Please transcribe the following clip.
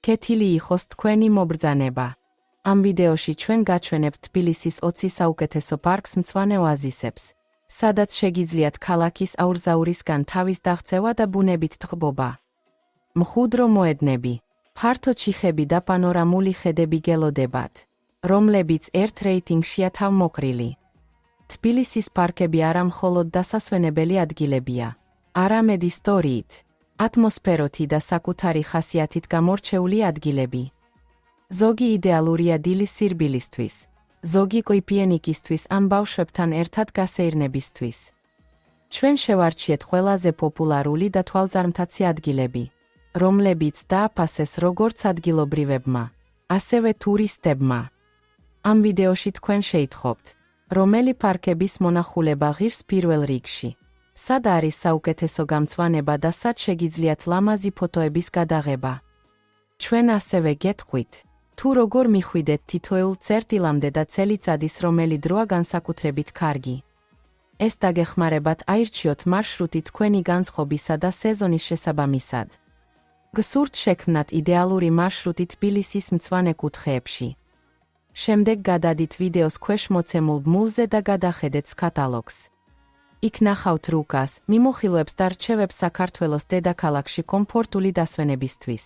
კეთილი იყოს თქვენი მობრძანება. ამ ვიდეოში ჩვენ გაჩვენებთ თბილისის 20 საუკეთესო პარკს მწვანე ოაზისებს, სადაც შეგიძლიათ ქალაქის აურზაურისგან თავის დაღწევა და ბუნებით თხრობა. მხვუდრო მოედნები, ფართო ჩიხები და პანორამული ხედები გელოდებათ, რომლებიც ერთ რეიტინგშია თავმოყრილი. თბილისის პარკები არა მხოლოდ დასასვენებელი ადგილებია, არამედ ისტორიით, ატმოსფეროთი და საკუთარი ხასიათით გამორჩეული ადგილები. ზოგი იდეალურია დილის სირბილისთვის, ზოგი კი პიენიკისთვის ან ბავშვებთან ერთად გასეირნებისთვის. ჩვენ შევარჩიეთ ყველაზე პოპულარული და თვალწარმტაცი ადგილები, რომლებიც დააფასეს როგორც ადგილობრივებმა, ასევე ტურისტებმა. ამ ვიდეოში თქვენ შეითხოვთ, რომელი პარკების მონახულება ღირს პირველ რიგში, სად არის საუკეთესო გამწვანება და სად შეგიძლიათ ლამაზი ფოტოების გადაღება. ჩვენ ასევე გეტყვით, თუ როგორ მიხვიდეთ თითოეულ წერტილამდე და წელიწადის რომელი დროა განსაკუთრებით კარგი. ეს დაგეხმარებათ აირჩიოთ მარშრუტი თქვენი განწყობისა და სეზონის შესაბამისად. გსურთ შექმნათ იდეალური მარშრუტი თბილისის მწვანე კუთხეებში. შემდეგ გადადით ვიდეოს ქვეშ მოცემულ ბმულზე და გადახედეთ კატალოგს. იქ ნახავთ რუკას, მიმოხილვებს და რჩევებს საქართველოს დედაქალაქში კომფორტული დასვენებისთვის.